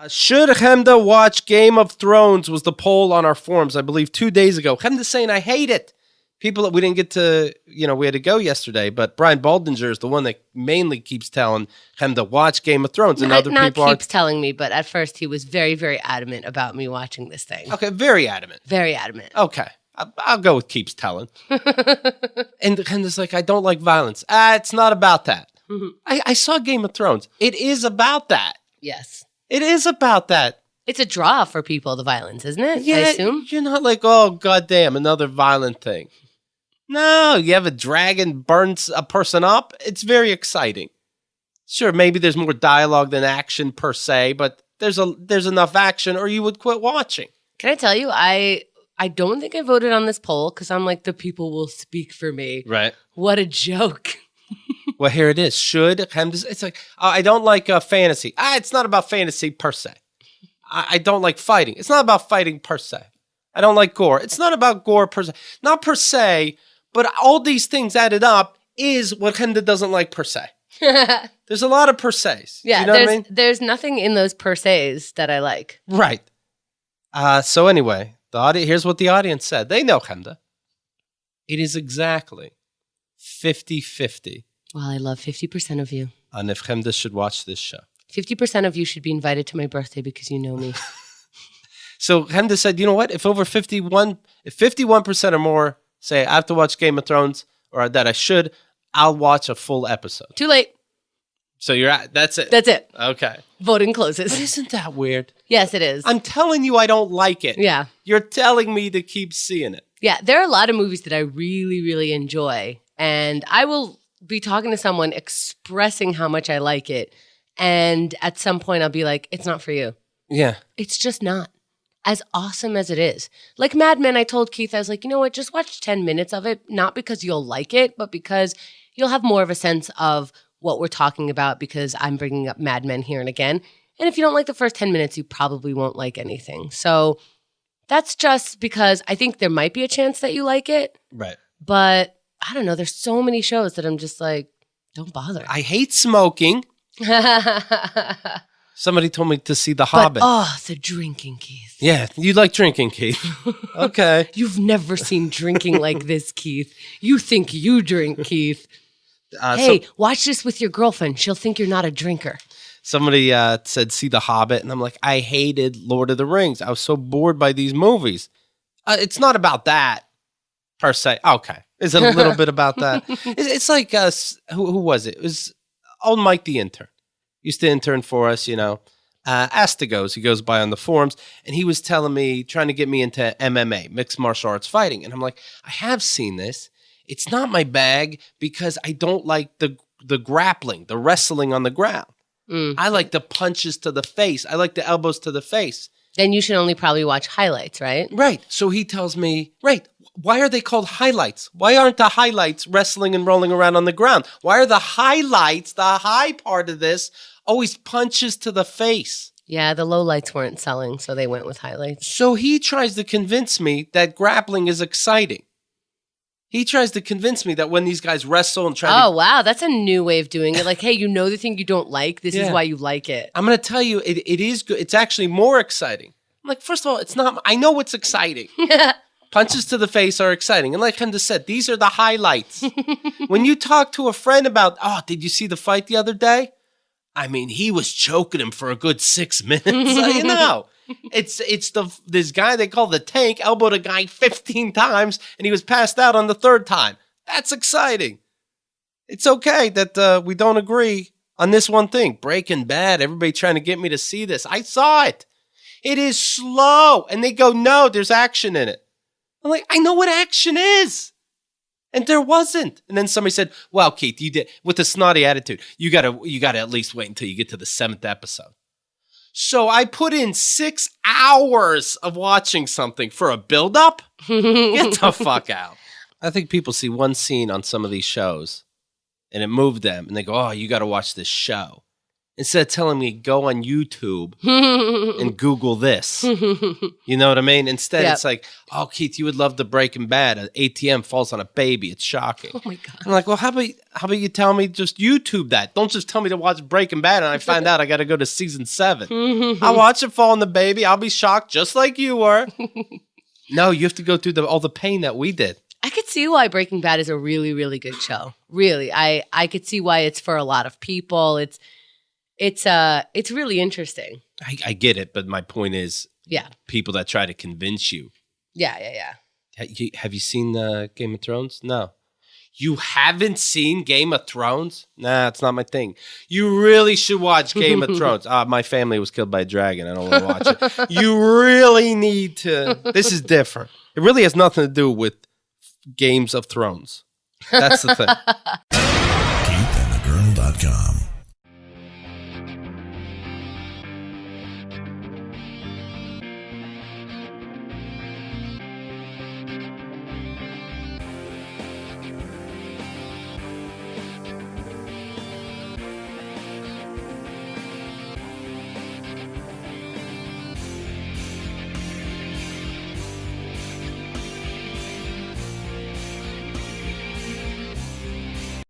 Should Chemda watch Game of Thrones was the poll on our forums, I believe, 2 days ago. Chemda's saying, I hate it. People that we didn't get to, we had to go yesterday, but Brian Baldinger is the one that mainly keeps telling Chemda watch Game of Thrones. And other people keeps telling me, but at first he was very, very adamant about me watching this thing. Okay, very adamant. Very adamant. Okay. I'll go with keeps telling. And Chemda's like, I don't like violence. It's not about that. Mm-hmm. I saw Game of Thrones. It is about that. Yes. It is about that. It's a draw for people, the violence, isn't it? Yeah, I assume. You're not like, oh, goddamn, another violent thing. No, you have a dragon burns a person up. It's very exciting. Sure, maybe there's more dialogue than action per se, but there's enough action or you would quit watching. Can I tell you, I don't think I voted on this poll because I'm like, the people will speak for me. Right. What a joke. Well, here it is. It's like, I don't like fantasy. It's not about fantasy per se. I don't like fighting. It's not about fighting per se. I don't like gore. It's not about gore per se. Not per se, but all these things added up is what Chemda doesn't like per se. There's a lot of per se's. Yeah, you know what I mean? There's nothing in those per se's that I like. Right. So anyway, here's what the audience said. They know Chemda. It is exactly 50-50. Well, I love 50% of you. On if Chemda should watch this show. 50% of you should be invited to my birthday because you know me. So Chemda said, you know what? If 51% or more say I have to watch Game of Thrones or that I should, I'll watch a full episode. Too late. So that's it. That's it. Okay. Voting closes. But isn't that weird? Yes, it is. I'm telling you I don't like it. Yeah. You're telling me to keep seeing it. Yeah, there are a lot of movies that I really, really enjoy. And I will be talking to someone expressing how much I like it. And at some point I'll be like, it's not for you. Yeah. It's just not. As awesome as it is. Like Mad Men, I told Keith, I was like, you know what, just watch 10 minutes of it, not because you'll like it, but because you'll have more of a sense of what we're talking about because I'm bringing up Mad Men here and again. And if you don't like the first 10 minutes, you probably won't like anything. So that's just because I think there might be a chance that you like it. Right. But I don't know, there's so many shows that I'm just like, don't bother. I hate smoking. Somebody told me to see The Hobbit. The drinking, Keith. Yeah, you like drinking, Keith. Okay. You've never seen drinking like this, Keith. You think you drink, Keith. Hey, watch this with your girlfriend. She'll think you're not a drinker. Somebody said, see The Hobbit. And I'm like, I hated Lord of the Rings. I was so bored by these movies. It's not about that, per se. Okay. Is it a little bit about that? It's like, who was it? It was old Mike the intern. Used to intern for us, Astigos, he goes by on the forums, and he was telling me, trying to get me into MMA, mixed martial arts fighting. And I'm like, I have seen this. It's not my bag because I don't like the grappling, the wrestling on the ground. I like the punches to the face. I like the elbows to the face. Then you should only probably watch highlights, right? Right. So he tells me, right, why are they called highlights? Why aren't the highlights wrestling and rolling around on the ground? Why are the highlights, the high part of this, always punches to the face? Yeah, the lowlights weren't selling, so they went with highlights. So he tries to convince me that grappling is exciting. He tries to convince me that when these guys wrestle and try to... Oh, wow, that's a new way of doing it. Like, hey, you know the thing you don't like? This is why you like it. I'm going to tell you, it is good. It's actually more exciting. I'm like, first of all, it's not... I know it's exciting. Punches to the face are exciting. And like Chemda said, these are the highlights. When you talk to a friend about, did you see the fight the other day? I mean, he was choking him for a good 6 minutes. It's this guy they call the Tank elbowed a guy 15 times and he was passed out on the third time. That's exciting. It's okay that we don't agree on this one thing. Breaking Bad, everybody trying to get me to see this. I saw it. It is slow. And they go, no, there's action in it. I'm like, I know what action is. And there wasn't. And then somebody said, well, Keith, you did with a snotty attitude. You gotta at least wait until you get to the 7th episode. So I put in 6 hours of watching something for a build-up? Get the fuck out. I think people see one scene on some of these shows and it moved them and they go, you got to watch this show. instead of telling me go on YouTube and Google this. You know what I mean? Instead, it's like, oh, Keith, you would love the Breaking Bad. An ATM falls on a baby. It's shocking. Oh my God. I'm like, well, how about you tell me just YouTube that? Don't just tell me to watch Breaking Bad and I find out I got to go to season 7. I'll watch it fall on the baby. I'll be shocked just like you were. No, you have to go through all the pain that we did. I could see why Breaking Bad is a really, really good show. Really. I could see why it's for a lot of people. It's really interesting. I get it, but my point is, people that try to convince you. Yeah. Have you seen Game of Thrones? No. You haven't seen Game of Thrones? Nah, it's not my thing. You really should watch Game of Thrones. My family was killed by a dragon. I don't want to watch it. You really need to. This is different. It really has nothing to do with Games of Thrones. That's the thing. KeithAndTheGirl.com